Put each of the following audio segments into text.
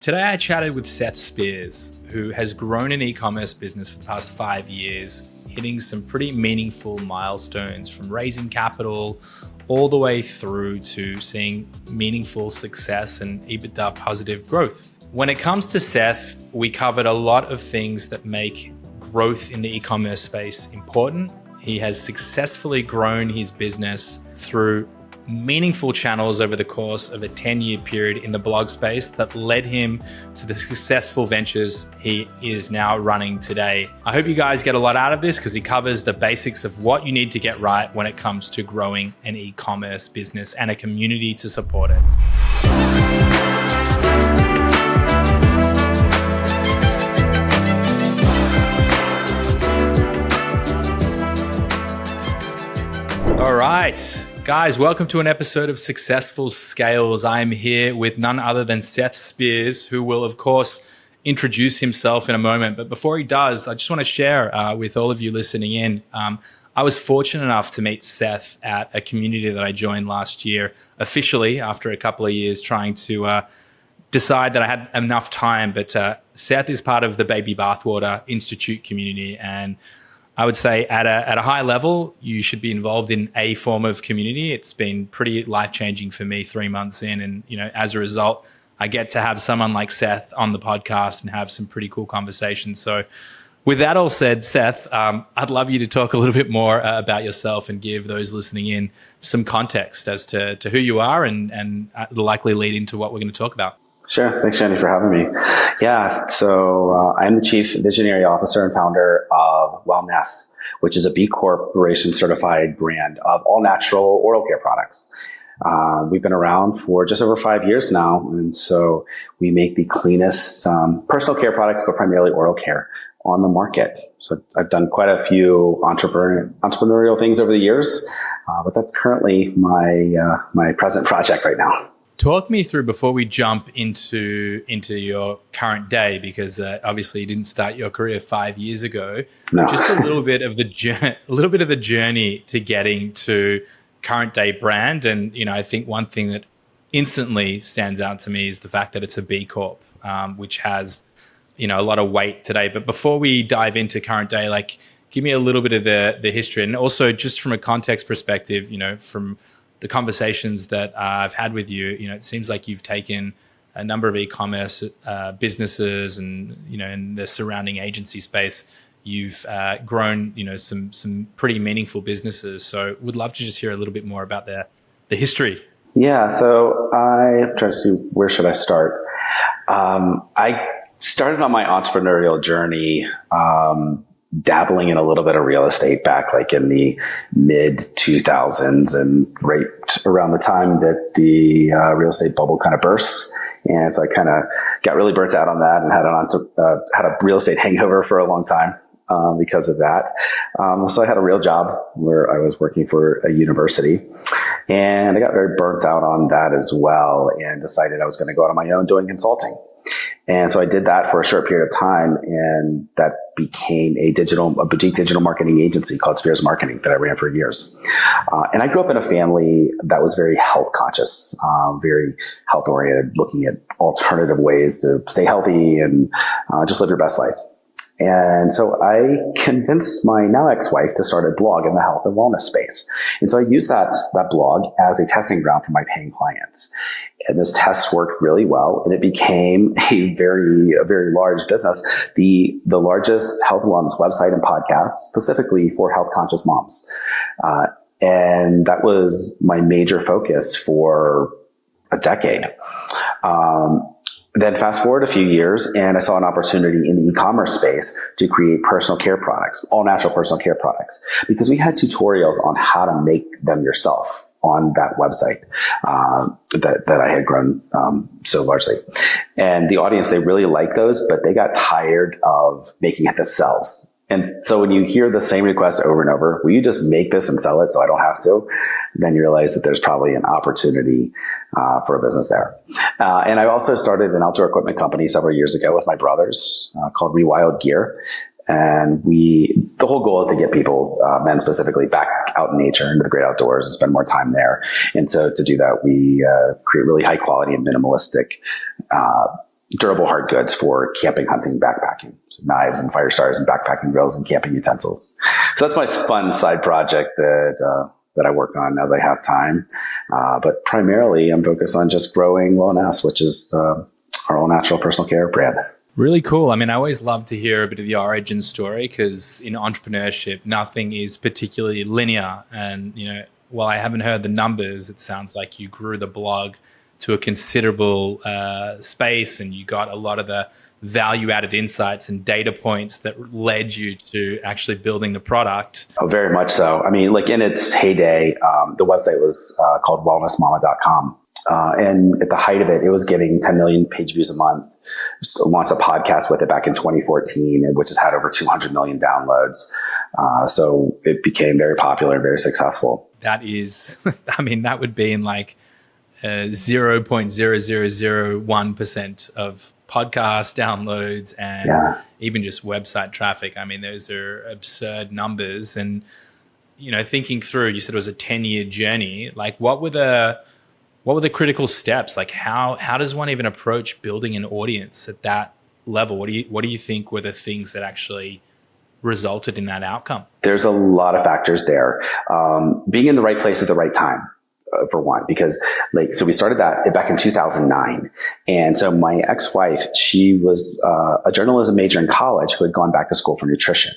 Today I chatted with Seth Spears, who has grown an e-commerce business for the past 5 years, hitting some pretty meaningful milestones from raising capital all the way through to seeing meaningful success and EBITDA positive growth. When it comes to Seth, we covered a lot of things that make growth in the e-commerce space important. He has successfully grown his business through meaningful channels over the course of a 10-year period in the blog space that led him to the successful ventures he is now running today. I hope you guys get a lot out of this because he covers the basics of what you need to get right when it comes to growing an e-commerce business and a community to support it. All right. Guys, welcome to an episode of Successful Scales. I'm here with none other than Seth Spears, who will, of course, introduce himself in a moment. But before he does, I just want to share with all of you listening in. I was fortunate enough to meet Seth at a community that I joined last year, officially after a couple of years trying to decide that I had enough time. But Seth is part of the Baby Bathwater Institute community, and I would say at a high level, you should be involved in a form of community. It's been pretty life-changing for me 3 months in. And, as a result, I get to have someone like Seth on the podcast and have some pretty cool conversations. So with that all said, Seth, I'd love you to talk a little bit more about yourself and give those listening in some context as to who you are and it'll likely lead into what we're going to talk about. Sure. Thanks, Andy, for having me. Yeah. So I'm the Chief Visionary Officer and founder of Wellnesse, which is a B Corporation certified brand of all natural oral care products. We've been around for just over 5 years now. And so we make the cleanest personal care products, but primarily oral care on the market. So I've done quite a few entrepreneurial things over the years, but that's currently my present project right now. Talk me through, before we jump into your current day, because obviously you didn't start your career 5 years ago. No. Just a little bit of the journey to getting to current day brand. And I think one thing that instantly stands out to me is the fact that it's a B Corp, which has a lot of weight today. But before we dive into current day, give me a little bit of the history, and also just from a context perspective, from the conversations that I've had with you, it seems like you've taken a number of e-commerce businesses and, in the surrounding agency space, you've grown, some pretty meaningful businesses. So would love to just hear a little bit more about the history. Yeah. So I'm trying to see, where should I start? I started on my entrepreneurial journey, dabbling in a little bit of real estate back in the mid 2000s, and right around the time that the real estate bubble kind of burst. And so I kind of got really burnt out on that and had a real estate hangover for a long time because of that. So I had a real job where I was working for a university, and I got very burnt out on that as well, and decided I was going to go out on my own doing consulting. And so I did that for a short period of time, and that became a boutique digital marketing agency called Spears Marketing that I ran for years. And I grew up in a family that was very health conscious, very health oriented, looking at alternative ways to stay healthy and just live your best life. And so I convinced my now ex-wife to start a blog in the health and wellness space. And so I used that blog as a testing ground for my paying clients. And those tests worked really well, and it became a very large business, the largest health and wellness website and podcast specifically for health conscious moms. And that was my major focus for a decade. Then fast forward a few years, and I saw an opportunity in the e-commerce space to create personal care products, all natural personal care products, because we had tutorials on how to make them yourself on that website that I had grown so largely. And the audience, they really liked those, but they got tired of making it themselves. And so when you hear the same request over and over, will you just make this and sell it so I don't have to? Then you realize that there's probably an opportunity for a business there. And I also started an outdoor equipment company several years ago with my brothers called Rewild Gear. And the whole goal is to get people, men specifically, back out in nature, into the great outdoors, and spend more time there. And so to do that, we create really high quality and minimalistic durable hard goods for camping, hunting, backpacking, so knives and fire starters and backpacking drills and camping utensils. So that's my fun side project that I work on as I have time. But primarily I'm focused on just growing Wellnesse, which is our all natural personal care brand. Really cool. I mean, I always love to hear a bit of the origin story, because in entrepreneurship, nothing is particularly linear. And, while I haven't heard the numbers, it sounds like you grew the blog to a considerable space, and you got a lot of the value-added insights and data points that led you to actually building the product. Oh, very much so. I mean, like in its heyday, the website was called wellnessmama.com. And at the height of it, it was getting 10 million page views a month. Just launched a podcast with it back in 2014, which has had over 200 million downloads. So it became very popular and very successful. That is, I mean, that would be in like 0.0001% of podcast downloads and even just website traffic. I mean, those are absurd numbers. And, thinking through, you said it was a 10-year journey. Like, what were the critical steps? Like, how does one even approach building an audience at that level? What do you think were the things that actually resulted in that outcome? There's a lot of factors there. Being in the right place at the right time, for one, because so we started that back in 2009. And so my ex-wife, she was a journalism major in college who had gone back to school for nutrition.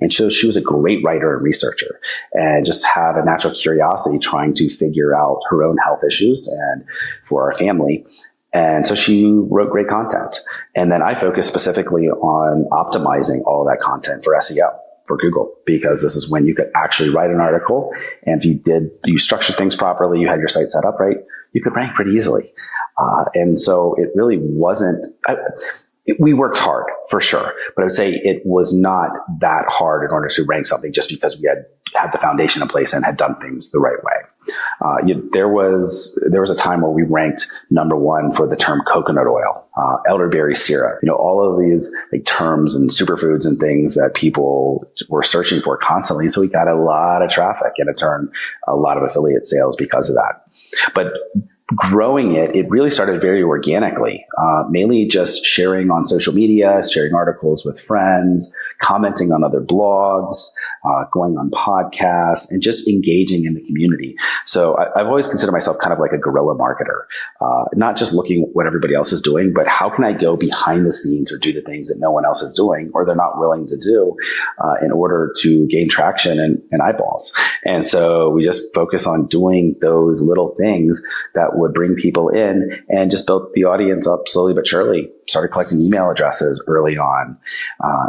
And so she was a great writer and researcher, and just had a natural curiosity trying to figure out her own health issues and for our family. And so she wrote great content. And then I focused specifically on optimizing all of that content for SEO, for Google, because this is when you could actually write an article. And if you structured things properly, you had your site set up right, you could rank pretty easily. And so it really wasn't, we worked hard for sure, but I would say it was not that hard in order to rank something just because we had the foundation in place and had done things the right way. There was a time where we ranked number one for the term coconut oil, elderberry syrup, all of these like terms and superfoods and things that people were searching for constantly. So we got a lot of traffic, and it turned a lot of affiliate sales because of that. But growing it really started very organically, mainly just sharing on social media, sharing articles with friends, commenting on other blogs, going on podcasts, and just engaging in the community. So I've always considered myself kind of like a guerrilla marketer, not just looking at what everybody else is doing, but how can I go behind the scenes or do the things that no one else is doing or they're not willing to do in order to gain traction and eyeballs. And so we just focus on doing those little things that would bring people in, and just built the audience up slowly but surely. Started collecting email addresses early on,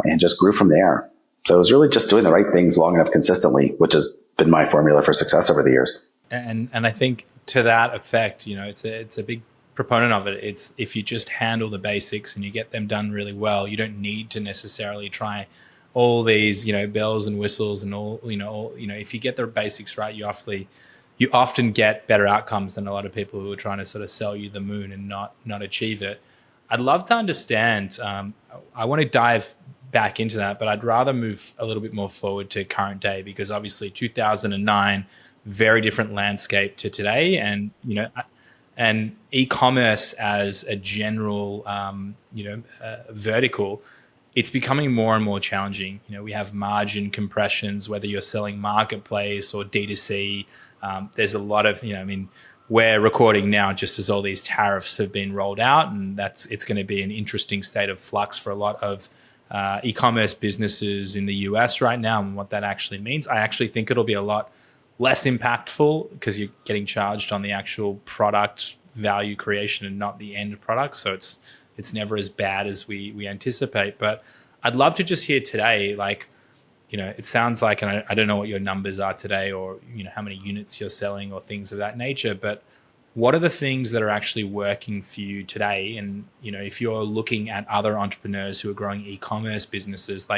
and just grew from there. So it was really just doing the right things long enough consistently, which has been my formula for success over the years. And I think to that effect, it's a big proponent of it. It's if you just handle the basics and you get them done really well, you don't need to necessarily try all these, bells and whistles and all, if you get the basics right, you often get better outcomes than a lot of people who are trying to sort of sell you the moon and not achieve it. I'd love to understand, I want to dive back into that, but I'd rather move a little bit more forward to current day, because obviously 2009, very different landscape to today. And, and e-commerce as a general, vertical, it's becoming more and more challenging. We have margin compressions, whether you're selling marketplace or D2C. There's a lot of, we're recording now just as all these tariffs have been rolled out, and it's going to be an interesting state of flux for a lot of e-commerce businesses in the US right now, and what that actually means. I actually think it'll be a lot less impactful because you're getting charged on the actual product value creation and not the end product. So it's never as bad as we anticipate. But I'd love to just hear today, it sounds like, and I don't know what your numbers are today, or how many units you're selling or things of that nature, but what are the things that are actually working for you today? And if you're looking at other entrepreneurs who are growing e-commerce businesses,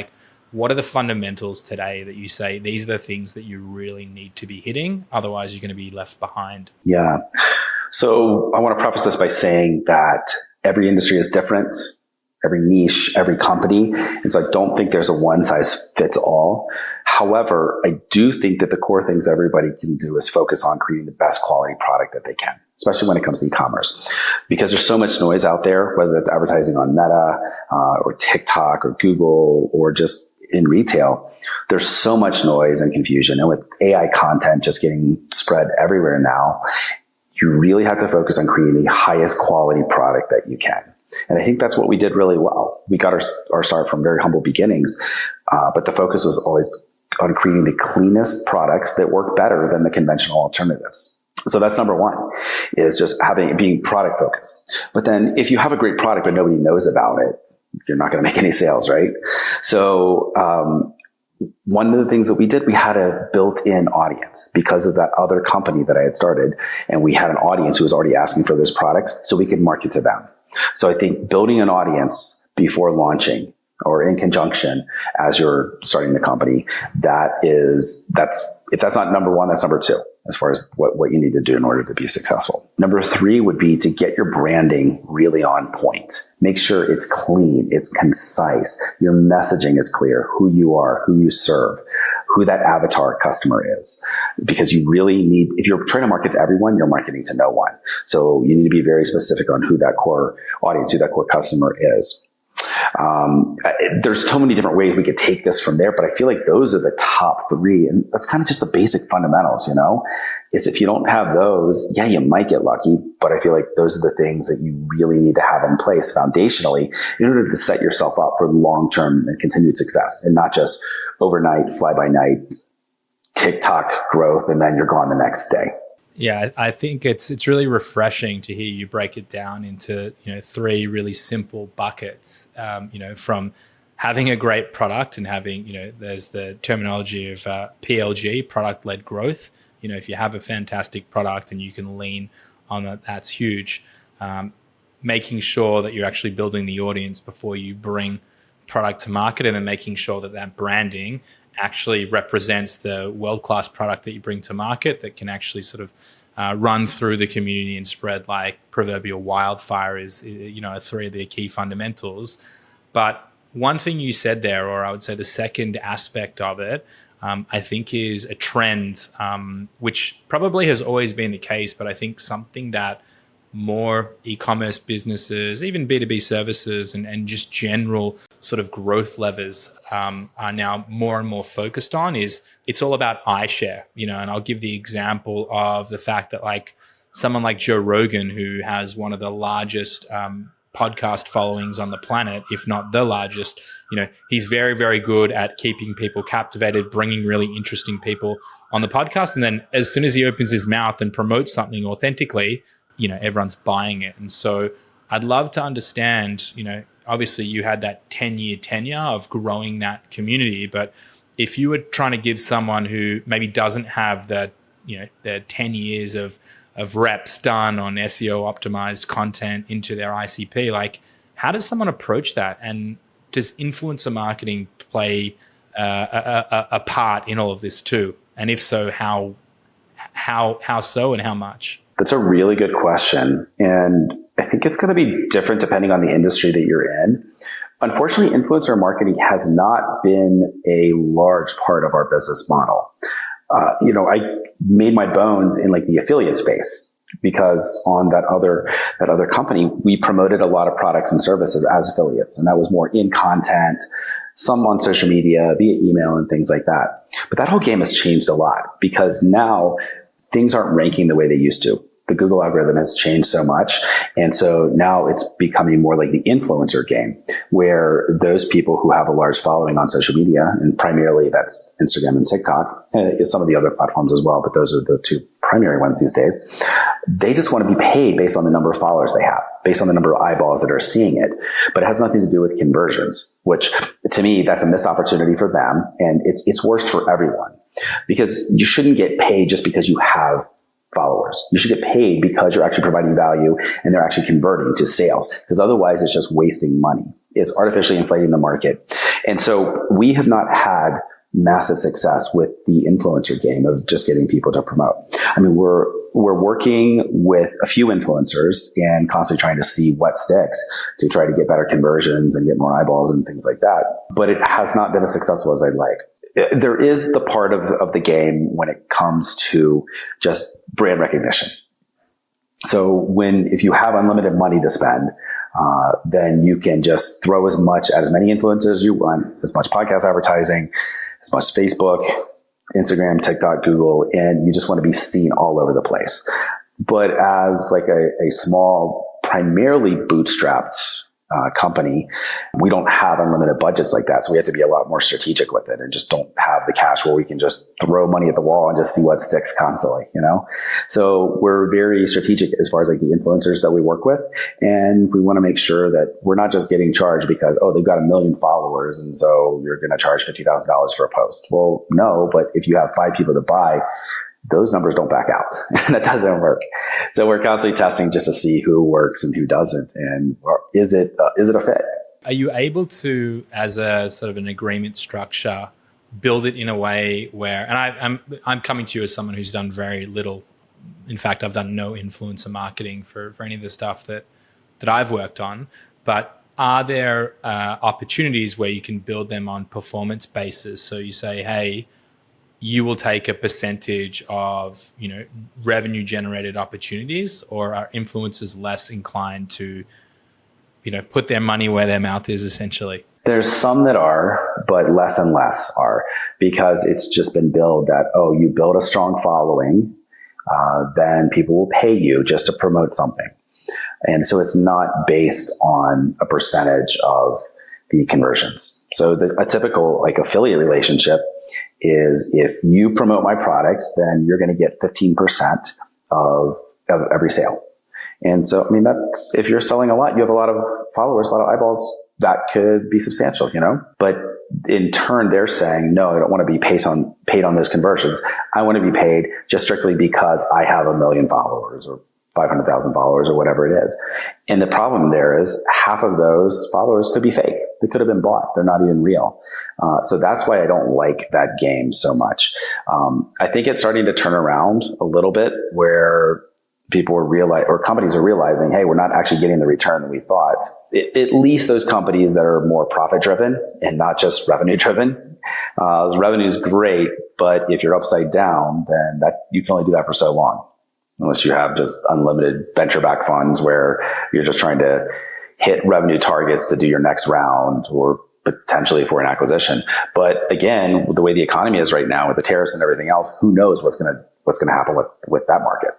what are the fundamentals today that you say these are the things that you really need to be hitting, otherwise you're going to be left behind? Yeah. So I want to preface this by saying that every industry is different, every niche, every company. And so I don't think there's a one size fits all. However, I do think that the core things everybody can do is focus on creating the best quality product that they can. especially when it comes to e-commerce, because there's so much noise out there, whether it's advertising on Meta or TikTok or Google or just in retail. There's so much noise and confusion. And with AI content just getting spread everywhere now, you really have to focus on creating the highest quality product that you can. And I think that's what we did really well. We got our start from very humble beginnings, but the focus was always on creating the cleanest products that work better than the conventional alternatives. So that's number one, is just being product focused. But then if you have a great product but nobody knows about it, you're not going to make any sales, right? So one of the things that we did, we had a built-in audience because of that other company that I had started. And we had an audience who was already asking for this product, so we could market to them. So I think building an audience before launching or in conjunction as you're starting the company, if that's not number one, that's number two, as far as what you need to do in order to be successful. Number three would be to get your branding really on point. Make sure it's clean, it's concise, your messaging is clear, who you are, who you serve, who that avatar customer is. Because you really need, if you're trying to market to everyone, you're marketing to no one. So you need to be very specific on who that core audience, who that core customer is. There's so many different ways we could take this from there, but I feel like those are the top three. And that's kind of just the basic fundamentals, is if you don't have those, yeah, you might get lucky, but I feel like those are the things that you really need to have in place foundationally in order to set yourself up for long-term and continued success, and not just overnight, fly-by-night, TikTok growth, and then you're gone the next day. Yeah, I think it's really refreshing to hear you break it down into three really simple buckets. From having a great product and having there's the terminology of PLG, product-led growth. If you have a fantastic product and you can lean on that, that's huge. Making sure that you're actually building the audience before you bring product to market, and then making sure that branding actually represents the world-class product that you bring to market that can actually sort of run through the community and spread like proverbial wildfire is three of the key fundamentals. But one thing you said there, or I would say the second aspect of it, I think is a trend, which probably has always been the case, but I think something that more e-commerce businesses, even B2B services and just general sort of growth levers are now more and more focused on is it's all about iShare, and I'll give the example of the fact that like someone like Joe Rogan, who has one of the largest podcast followings on the planet, if not the largest, he's very, very good at keeping people captivated, bringing really interesting people on the podcast. And then as soon as he opens his mouth and promotes something authentically, everyone's buying it. And so I'd love to understand, obviously you had that 10-year tenure of growing that community, but if you were trying to give someone who maybe doesn't have the 10 years of reps done on SEO optimized content into their ICP, like how does someone approach that? And does influencer marketing play a part in all of this too? And if so, how so and how much? That's a really good question. And I think it's going to be different depending on the industry that you're in. Unfortunately, influencer marketing has not been a large part of our business model. I made my bones in like the affiliate space because on that other company, we promoted a lot of products and services as affiliates. And that was more in content, some on social media, via email and things like that. But that whole game has changed a lot because now things aren't ranking the way they used to. The Google algorithm has changed so much. And so now it's becoming more like the influencer game, where those people who have a large following on social media, and primarily that's Instagram and TikTok, and some of the other platforms as well, but those are the two primary ones these days. They just want to be paid based on the number of followers they have, based on the number of eyeballs that are seeing it. But it has nothing to do with conversions, which to me, that's a missed opportunity for them. And it's worse for everyone because you shouldn't get paid just because you have followers. You should get paid because you're actually providing value and they're actually converting to sales, because otherwise it's just wasting money. It's artificially inflating the market. And so we have not had massive success with the influencer game of just getting people to promote. I mean, we're working with a few influencers and constantly trying to see what sticks to try to get better conversions and get more eyeballs and things like that. But it has not been as successful as I'd like. There is the part of the game when it comes to just brand recognition. So if you have unlimited money to spend, then you can just throw as many influencers as you want, as much podcast advertising, as much Facebook, Instagram, TikTok, Google, and you just want to be seen all over the place. But as like a small, primarily bootstrapped company, we don't have unlimited budgets like that. So we have to be a lot more strategic with it and just don't have the cash where we can just throw money at the wall and just see what sticks constantly, So we're very strategic as far as like the influencers that we work with. And we want to make sure that we're not just getting charged because, they've got 1 million followers. And so you're going to charge $50,000 for a post. Well, no, but if you have 5 people to buy, those numbers don't back out. That doesn't work. So we're constantly testing just to see who works and who doesn't. And is it a fit? Are you able to, as a sort of an agreement structure, build it in a way where, and I'm coming to you as someone who's done very little. In fact, I've done no influencer marketing for any of the stuff that I've worked on. But are there opportunities where you can build them on performance basis? So you say, hey, you will take a percentage of, revenue generated opportunities, or are influencers less inclined to, put their money where their mouth is essentially? There's some that are, but less and less are, because it's just been built that, you build a strong following, then people will pay you just to promote something. And so it's not based on a percentage of the conversions. So a typical like affiliate relationship is if you promote my products, then you're going to get 15% of every sale. And so, that's, if you're selling a lot, you have a lot of followers, a lot of eyeballs, that could be substantial, but in turn, they're saying, no, I don't want to be paid on those conversions. I want to be paid just strictly because I have 1 million followers or 500,000 followers or whatever it is. And the problem there is half of those followers could be fake. They could have been bought. They're not even real. So that's why I don't like that game so much. I think it's starting to turn around a little bit where people or companies are realizing, hey, we're not actually getting the return that we thought. At least those companies that are more profit driven and not just revenue driven. Revenue is great, but if you're upside down, then you can only do that for so long. Unless you have just unlimited venture-backed funds where you're just trying to hit revenue targets to do your next round or potentially for an acquisition. But again, the way the economy is right now with the tariffs and everything else, who knows what's going to happen with that market.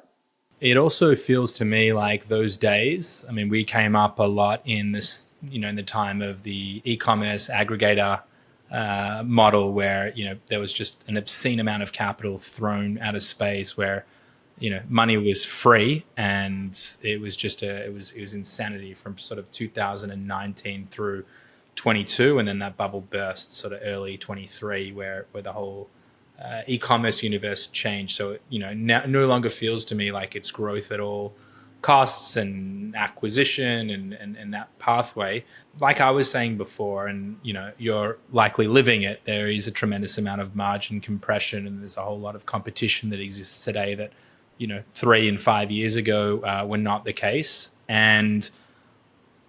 It also feels to me like those days, we came up a lot in this, in the time of the e-commerce aggregator model where, there was just an obscene amount of capital thrown out of space where, money was free, and it was just it was insanity from sort of 2019 through 22, and then that bubble burst sort of early 23, where the whole e-commerce universe changed. So no longer feels to me like it's growth at all costs and acquisition and that pathway. Like I was saying before, and you're likely living it, there is a tremendous amount of margin compression, and there's a whole lot of competition that exists today that 3 and 5 years ago were not the case. And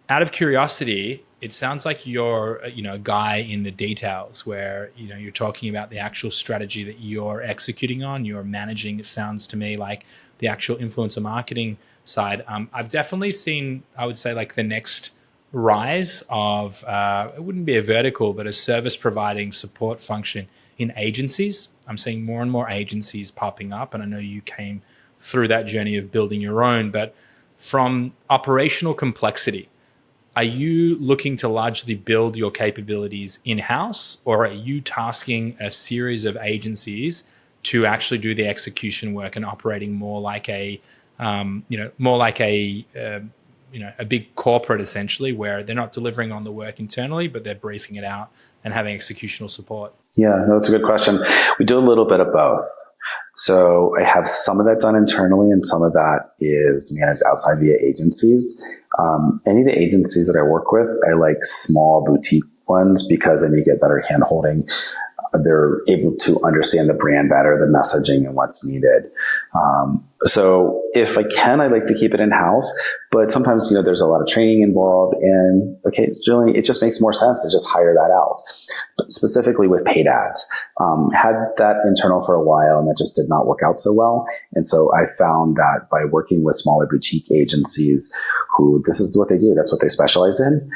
out of curiosity, it sounds like you're a guy in the details where you're talking about the actual strategy that you're executing on, you're managing. It sounds to me like the actual influencer marketing side. I've definitely seen, I would say, like the next rise of it wouldn't be a vertical, but a service providing support function in agencies. I'm seeing more and more agencies popping up, and I know you came through that journey of building your own. But from operational complexity, are you looking to largely build your capabilities in-house, or are you tasking a series of agencies to actually do the execution work and operating more like a big corporate, essentially, where they're not delivering on the work internally, but they're briefing it out and having executional support? Yeah, that's a good question. We do a little bit of both. So I have some of that done internally, and some of that is managed outside via agencies. Any of the agencies that I work with, I like small boutique ones because then you get better hand-holding. they're able to understand the brand better, the messaging and what's needed. So if I can, I like to keep it in-house, but sometimes, there's a lot of training involved, and occasionally it just makes more sense to just hire that out. But specifically with paid ads, had that internal for a while, and that just did not work out so well. And so I found that by working with smaller boutique agencies who this is what they do, that's what they specialize in,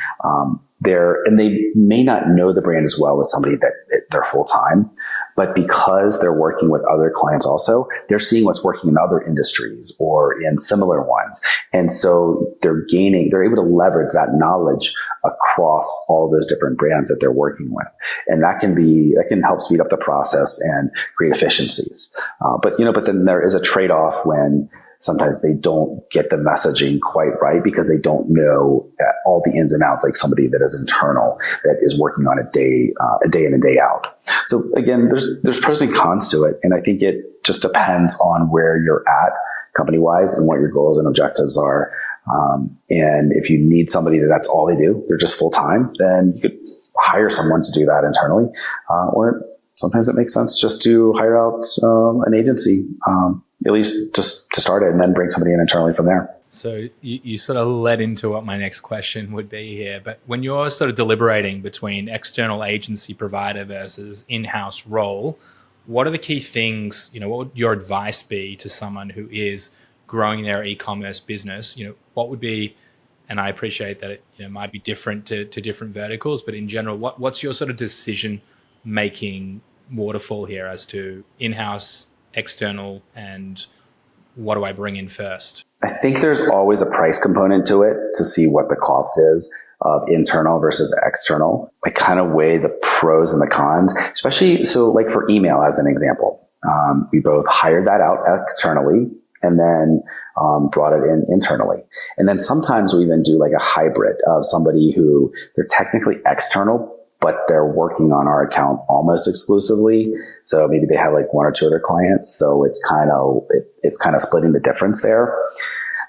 and they may not know the brand as well as somebody that they're full time, but because they're working with other clients also, they're seeing what's working in other industries or in similar ones. And so they're able to leverage that knowledge across all those different brands that they're working with. And that can help speed up the process and create efficiencies. But then there is a trade-off when sometimes they don't get the messaging quite right because they don't know all the ins and outs, like somebody that is internal, that is working on a day in and day out. So again, there's pros and cons to it. And I think it just depends on where you're at company-wise and what your goals and objectives are. And if you need somebody that's all they do, they're just full-time, then you could hire someone to do that internally. Or sometimes it makes sense just to hire out an agency, at least just to start it, and then bring somebody in internally from there. So you sort of led into what my next question would be here. But when you're sort of deliberating between external agency provider versus in-house role, what are the key things, what would your advice be to someone who is growing their e-commerce business? What would be, and I appreciate that it might be different to different verticals, but in general, what's your sort of decision-making waterfall here as to in-house, external, and what do I bring in first? I think there's always a price component to it to see what the cost is of internal versus external. I kind of weigh the pros and the cons, especially so like for email as an example. We both hired that out externally and then brought it in internally. And then sometimes we even do like a hybrid of somebody who they're technically external, but they're working on our account almost exclusively. So maybe they have like one or two other clients. So it's kind of splitting the difference there.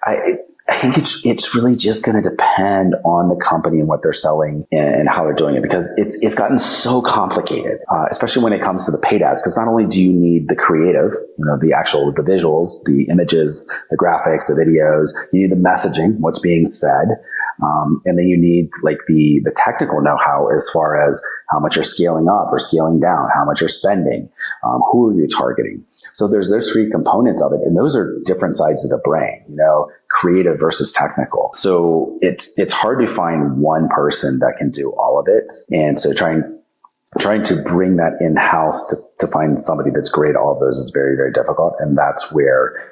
I think it's really just going to depend on the company and what they're selling and how they're doing it, because it's gotten so complicated, especially when it comes to the paid ads. Because not only do you need the creative, the visuals, the images, the graphics, the videos, you need the messaging, what's being said. And then you need like the technical know-how as far as how much you're scaling up or scaling down, how much you're spending, who are you targeting. So there's those three components of it. And those are different sides of the brain, creative versus technical. So it's hard to find one person that can do all of it. And so trying to bring that in-house to find somebody that's great at all of those is very, very difficult. And that's where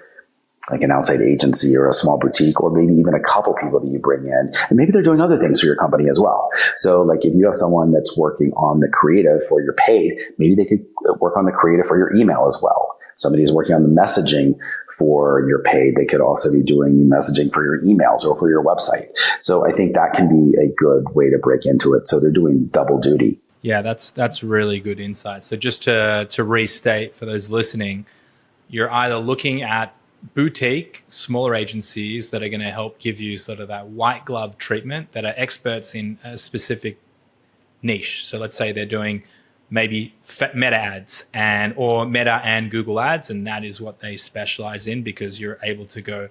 like an outside agency or a small boutique, or maybe even a couple people that you bring in, and maybe they're doing other things for your company as well. So like if you have someone that's working on the creative for your paid, maybe they could work on the creative for your email as well. Somebody who's working on the messaging for your paid, they could also be doing the messaging for your emails or for your website. So I think that can be a good way to break into it. So they're doing double duty. Yeah, that's really good insight. So just to restate for those listening, you're either looking at boutique, smaller agencies that are going to help give you sort of that white glove treatment, that are experts in a specific niche. So let's say they're doing maybe meta ads or meta and Google ads, and that is what they specialize in, because you're able to go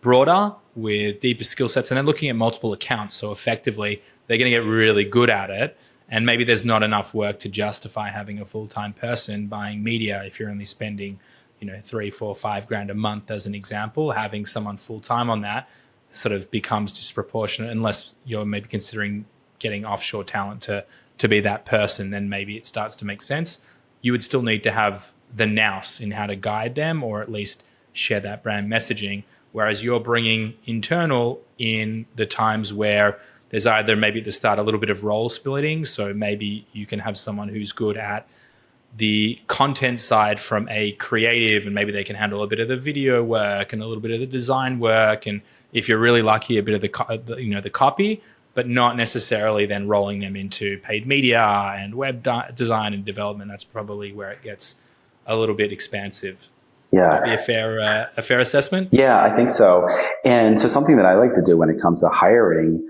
broader with deeper skill sets, and then looking at multiple accounts. So effectively, they're going to get really good at it. And maybe there's not enough work to justify having a full-time person buying media if you're only spending $3, $4, $5 a month as an example. Having someone full-time on that sort of becomes disproportionate, unless you're maybe considering getting offshore talent to be that person. Then maybe it starts to make sense. You would still need to have the nous in how to guide them, or at least share that brand messaging. Whereas you're bringing internal in the times where there's either maybe at the start a little bit of role splitting. So maybe you can have someone who's good at the content side from a creative, and maybe they can handle a bit of the video work and a little bit of the design work, and if you're really lucky, a bit of the copy, but not necessarily then rolling them into paid media and web design and development. That's probably where it gets a little bit expansive. Yeah. Would that be a fair assessment? Yeah, I think so. And so something that I like to do when it comes to hiring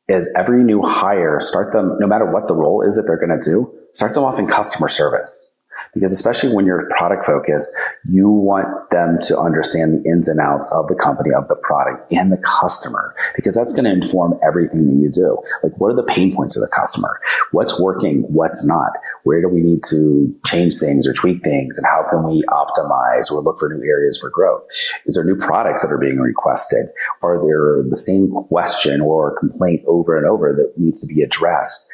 is every new hire, start them, no matter what the role is that they're going to do, start them off in customer service. Because especially when you're product focused, you want them to understand the ins and outs of the company, of the product, and the customer, because that's going to inform everything that you do. Like, what are the pain points of the customer? What's working? What's not? Where do we need to change things or tweak things? And how can we optimize or look for new areas for growth? Is there new products that are being requested? Are there the same question or complaint over and over that needs to be addressed?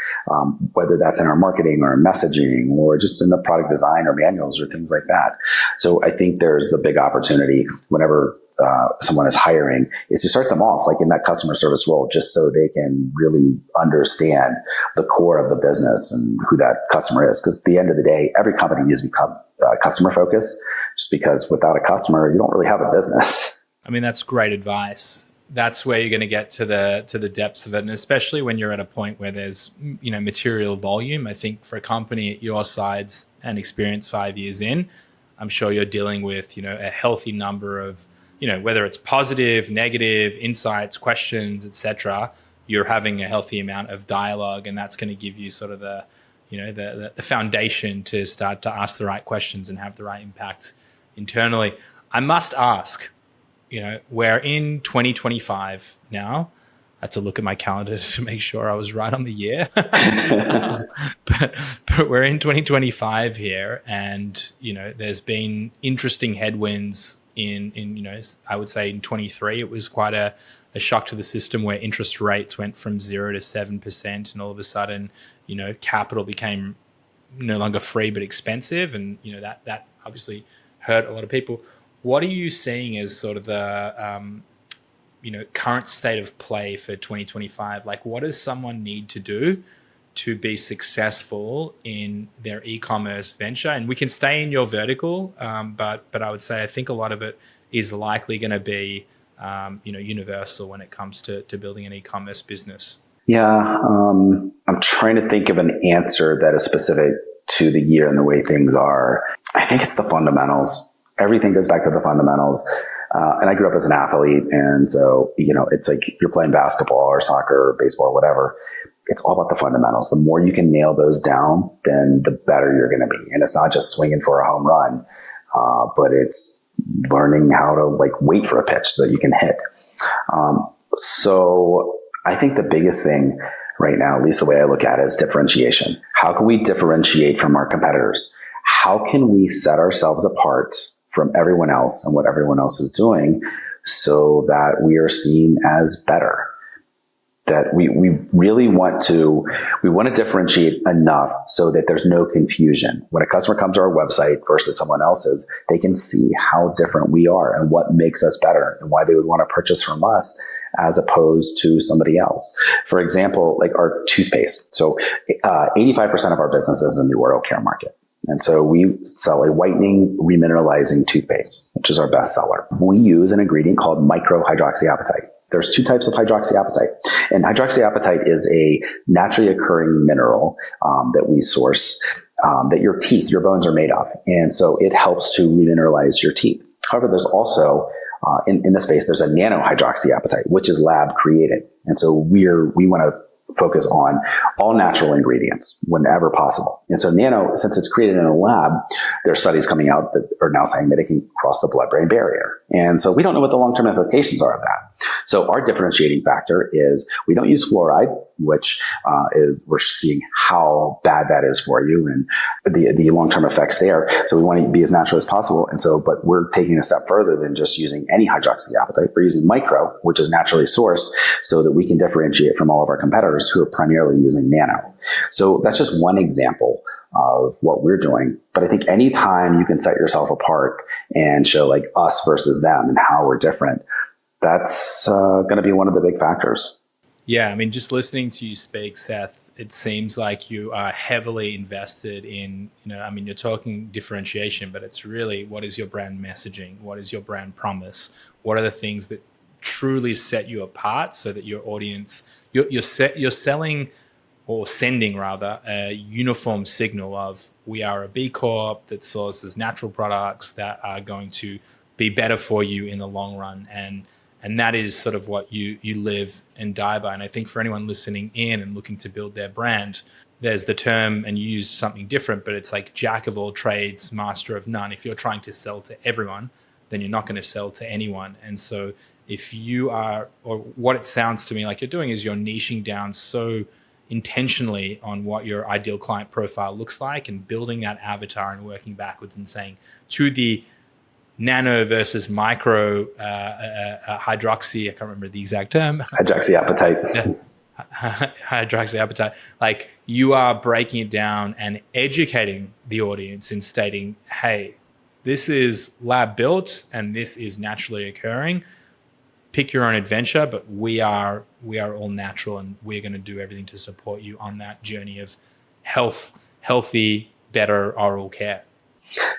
Whether that's in our marketing or messaging or just in the product design or manuals or things like that. So I think there's the big opportunity whenever someone is hiring is to start them off like in that customer service role, just so they can really understand the core of the business and who that customer is. Because at the end of the day, every company needs to become customer focused, just because without a customer, you don't really have a business. I mean, that's great advice. That's where you're going to get to the depths of it. And especially when you're at a point where there's, material volume. I think for a company at your size and experience 5 years in, I'm sure you're dealing with, a healthy number of, whether it's positive, negative, insights, questions, etc. You're having a healthy amount of dialogue, and that's going to give you sort of the foundation to start to ask the right questions and have the right impact internally. I must ask, we're in 2025 now. I had to look at my calendar to make sure I was right on the year. but we're in 2025 here, and there's been interesting headwinds in I would say in 23 it was quite a shock to the system, where interest rates went from 0 to 7%, and all of a sudden capital became no longer free but expensive, and that obviously hurt a lot of people. What are you seeing as sort of the current state of play for 2025? Like, what does someone need to do to be successful in their e-commerce venture? And we can stay in your vertical, but I would say I think a lot of it is likely going to be universal when it comes to building an e-commerce business. Yeah, I'm trying to think of an answer that is specific to the year and the way things are. I think it's the fundamentals. Everything goes back to the fundamentals. And I grew up as an athlete. And so, it's like you're playing basketball or soccer or baseball or whatever. It's all about the fundamentals. The more you can nail those down, then the better you're going to be. And it's not just swinging for a home run, but it's learning how to wait for a pitch so that you can hit. So I think the biggest thing right now, at least the way I look at it, is differentiation. How can we differentiate from our competitors? How can we set ourselves apart from everyone else and what everyone else is doing so that we are seen as better? That we really want to differentiate enough so that there's no confusion. When a customer comes to our website versus someone else's, they can see how different we are and what makes us better and why they would want to purchase from us as opposed to somebody else. For example, like our toothpaste. So 85% of our business is in the oral care market. And so we sell a whitening, remineralizing toothpaste, which is our best seller. We use an ingredient called microhydroxyapatite. There's two types of hydroxyapatite. And hydroxyapatite is a naturally occurring mineral that we source, that your teeth, your bones are made of. And so it helps to remineralize your teeth. However, there's also, in the space, there's a nanohydroxyapatite, which is lab created. And so we want to focus on all natural ingredients whenever possible. And so nano, since it's created in a lab, there are studies coming out that are now saying that it can cross the blood-brain barrier. And so we don't know what the long-term implications are of that. So our differentiating factor is we don't use fluoride, which we're seeing how bad that is for you and the long-term effects there. So we want to be as natural as possible. And so, but we're taking a step further than just using any hydroxyapatite. We're using micro, which is naturally sourced, so that we can differentiate from all of our competitors who are primarily using nano. So that's just one example of what we're doing. But I think anytime you can set yourself apart and show like us versus them and how we're different, that's going to be one of the big factors. Yeah, I mean, just listening to you speak, Seth, it seems like you are heavily invested in, you're talking differentiation, but it's really, what is your brand messaging? What is your brand promise? What are the things that truly set you apart so that your audience, you're selling or sending rather a uniform signal of, we are a B Corp that sources natural products that are going to be better for you in the long run. And And that is sort of what you live and die by. And I think for anyone listening in and looking to build their brand, there's the term, and you use something different, but it's like jack of all trades, master of none. If you're trying to sell to everyone, then you're not going to sell to anyone. And so if you are, or what it sounds to me like you're doing is you're niching down so intentionally on what your ideal client profile looks like and building that avatar and working backwards and saying to the nano versus micro hydroxy, I can't remember the exact term. Hydroxyapatite. Yeah. Hydroxyapatite. Like you are breaking it down and educating the audience in stating, hey, this is lab built and this is naturally occurring. Pick your own adventure, but we are all natural, and we're going to do everything to support you on that journey of healthy, better oral care.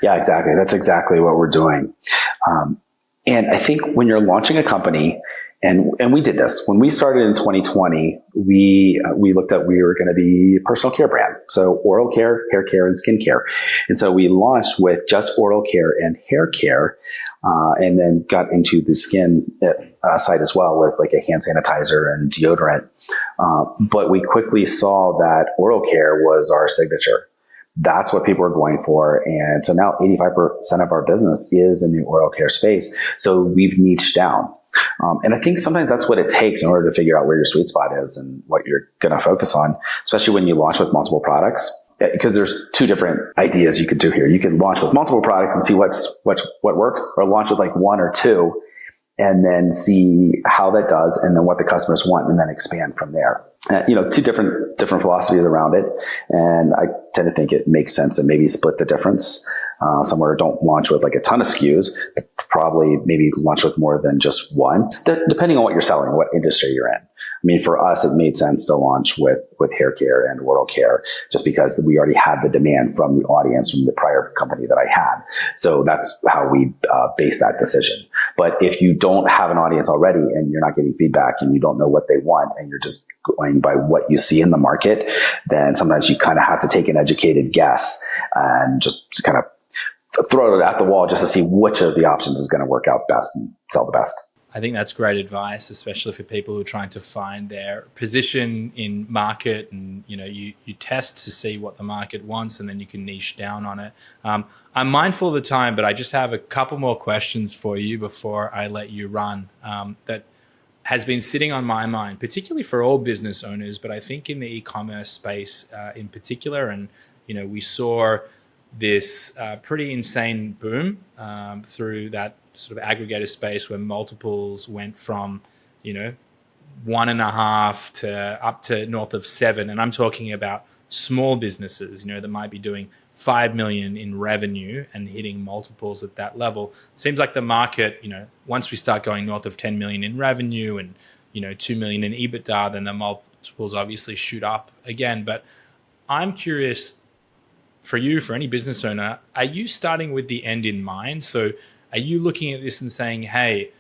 Yeah, exactly. That's exactly what we're doing. And I think when you're launching a company, and we did this when we started in 2020, we looked at, we were going to be a personal care brand. So oral care, hair care, and skin care. And so we launched with just oral care and hair care, and then got into the skin side as well with like a hand sanitizer and deodorant. But we quickly saw that oral care was our signature. That's what people are going for. And so now 85% of our business is in the oral care space. So we've niched down. And I think sometimes that's what it takes in order to figure out where your sweet spot is and what you're going to focus on, especially when you launch with multiple products. Because there's two different ideas you could do here. You could launch with multiple products and see what works, or launch with like one or two and then see how that does and then what the customers want and then expand from there. Two different philosophies around it. And I tend to think it makes sense to maybe split the difference. Somewhere don't launch with like a ton of SKUs, but probably maybe launch with more than just one, depending on what you're selling, what industry you're in. I mean, for us, it made sense to launch with hair care and oral care just because we already had the demand from the audience from the prior company that I had. So that's how we based that decision. But if you don't have an audience already and you're not getting feedback and you don't know what they want and you're just going by what you see in the market, then sometimes you kind of have to take an educated guess and just kind of throw it at the wall just to see which of the options is going to work out best and sell the best. I think that's great advice, especially for people who are trying to find their position in market. And, you test to see what the market wants and then you can niche down on it. I'm mindful of the time, but I just have a couple more questions for you before I let you run. That has been sitting on my mind, particularly for all business owners, but I think in the e-commerce space in particular. And, we saw this pretty insane boom through that sort of aggregator space where multiples went from, 1.5 to up to north of 7. And I'm talking about small businesses, that might be doing 5 million in revenue and hitting multiples at that level. Seems like the market, once we start going north of 10 million in revenue and, 2 million in EBITDA, then the multiples obviously shoot up again. But I'm curious, for you, for any business owner, are you starting with the end in mind? So are you looking at this and saying, hey,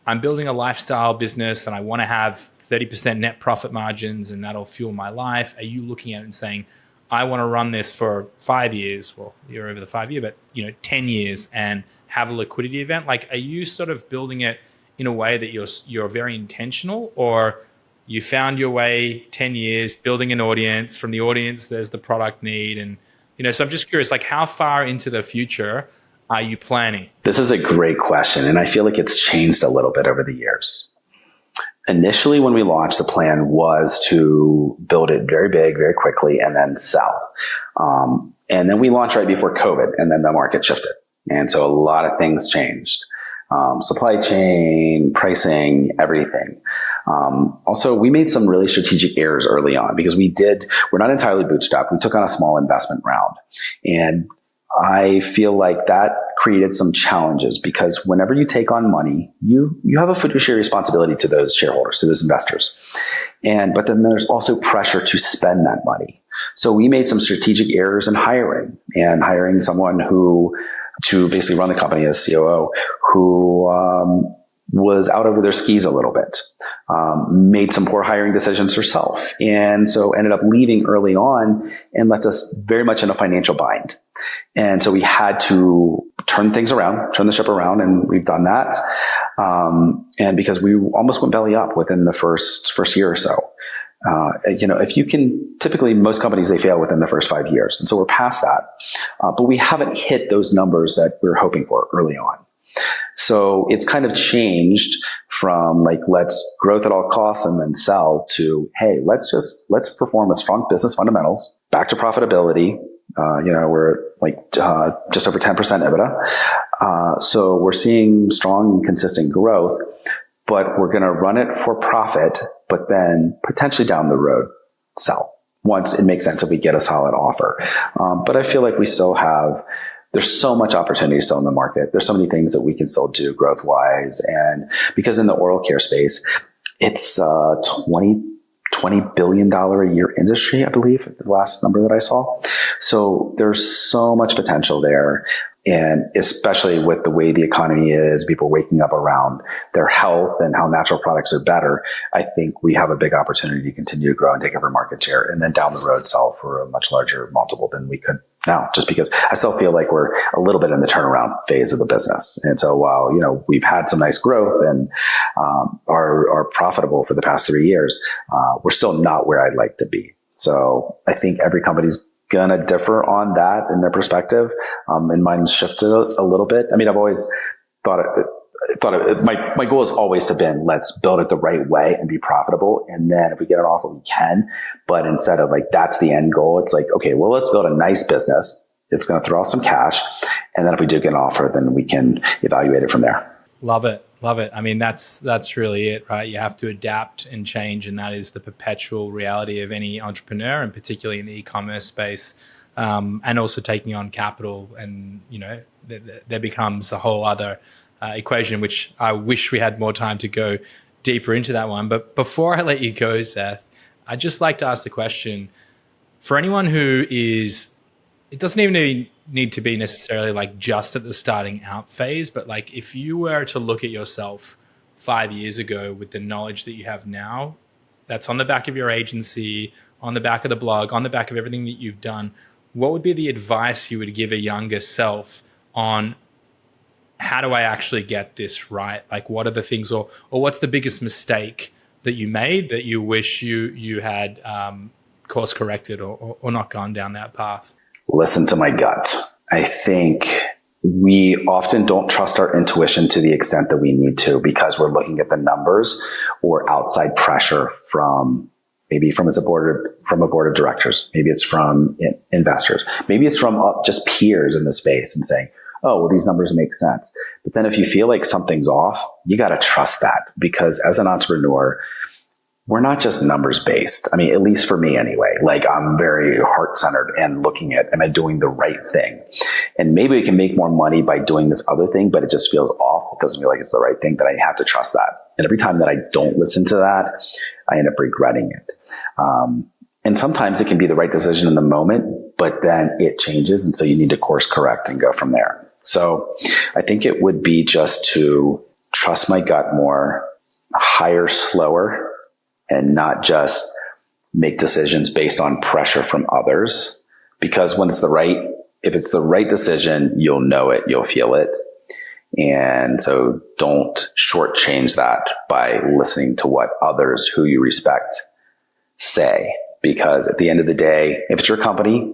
I'm building a lifestyle business and I want to have 30% net profit margins and that'll fuel my life? Are you looking at it and saying, I want to run this for 5 years? Well, you're over the 5 year, but 10 years and have a liquidity event. Like, are you sort of building it in a way that you're very intentional, or you found your way 10 years building an audience, from the audience there's the product need? And so I'm just curious, like, how far into the future are you planning? This is a great question, and I feel like it's changed a little bit over the years. Initially, when we launched, the plan was to build it very big, very quickly, and then sell. And then we launched right before COVID, and then the market shifted. And so a lot of things changed. Supply chain, pricing, everything. Also, we made some really strategic errors early on because we're not entirely bootstrapped. We took on a small investment round. And I feel like that created some challenges because whenever you take on money, you have a fiduciary responsibility to those shareholders, to those investors. But then there's also pressure to spend that money. So we made some strategic errors in hiring someone to basically run the company as COO who was out over their skis a little bit, made some poor hiring decisions herself. And so ended up leaving early on and left us very much in a financial bind. And so we had to turn the ship around, and we've done that. And because we almost went belly up within the first year or so. If you can, typically most companies, they fail within the first 5 years. And so we're past that. But we haven't hit those numbers that we were hoping for early on. So it's kind of changed from like, let's growth at all costs and then sell to, hey, let's perform a strong business fundamentals back to profitability. We're like, just over 10% EBITDA. So we're seeing strong and consistent growth, but we're going to run it for profit, but then potentially down the road, sell once it makes sense if we get a solid offer. But I feel like there's so much opportunity still in the market. There's so many things that we can still do growth wise. And because in the oral care space, it's $20 billion a year industry, I believe, the last number that I saw. So there's so much potential there. And especially with the way the economy is, people waking up around their health and how natural products are better, I think we have a big opportunity to continue to grow and take over market share, and then down the road sell for a much larger multiple than we could now, just because I still feel like we're a little bit in the turnaround phase of the business. And so while, we've had some nice growth and are profitable for the past 3 years, we're still not where I'd like to be. So I think every company's gonna differ on that in their perspective. And mine's shifted a little bit. I mean, I've always thought my goal has always been, let's build it the right way and be profitable. And then if we get an offer, we can. But instead of like, that's the end goal, it's like, okay, well, let's build a nice business. It's going to throw off some cash. And then if we do get an offer, then we can evaluate it from there. Love it. I mean, that's really it, right? You have to adapt and change. And that is the perpetual reality of any entrepreneur, and particularly in the e-commerce space. And also taking on capital, and, there becomes a whole other equation, which I wish we had more time to go deeper into that one. But before I let you go, Seth, I'd just like to ask the question for anyone who is, it doesn't even need to be necessarily like just at the starting out phase, but like if you were to look at yourself 5 years ago with the knowledge that you have now, that's on the back of your agency, on the back of the blog, on the back of everything that you've done, what would be the advice you would give a younger self on how do I actually get this right? Like, what are the things, or what's the biggest mistake that you made that you wish you had course corrected or not gone down that path? Listen to my gut. I think we often don't trust our intuition to the extent that we need to, because we're looking at the numbers or outside pressure from a board of directors. Maybe it's from investors. Maybe it's from just peers in the space and saying, oh, well, these numbers make sense. But then if you feel like something's off, you got to trust that, because as an entrepreneur, we're not just numbers based. I mean, at least for me anyway, like I'm very heart centered and looking at, am I doing the right thing? And maybe we can make more money by doing this other thing, but it just feels off. It doesn't feel like it's the right thing, but I have to trust that. And every time that I don't listen to that, I end up regretting it. And sometimes it can be the right decision in the moment, but then it changes. And so you need to course correct and go from there. So I think it would be just to trust my gut more, hire slower, and not just make decisions based on pressure from others. Because if it's the right decision, you'll know it, you'll feel it. And so don't shortchange that by listening to what others who you respect say. Because at the end of the day, if it's your company,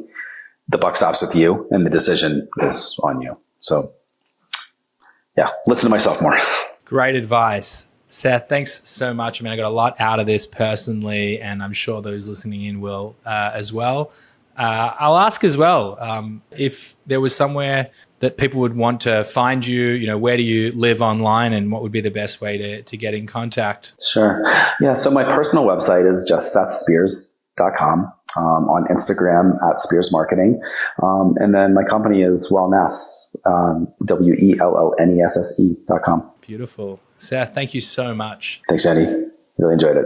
the buck stops with you and the decision is on you. So yeah, listen to myself more. Great advice. Seth, thanks so much. I mean, I got a lot out of this personally, and I'm sure those listening in will as well. I'll ask as well, if there was somewhere that people would want to find you, where do you live online, and what would be the best way to get in contact? Sure. Yeah. So my personal website is just sethspears.com. On Instagram at Spears Marketing. And then my company is Wellnesse, WELLNESSE.com. Beautiful. Seth, thank you so much. Thanks, Andy. Really enjoyed it.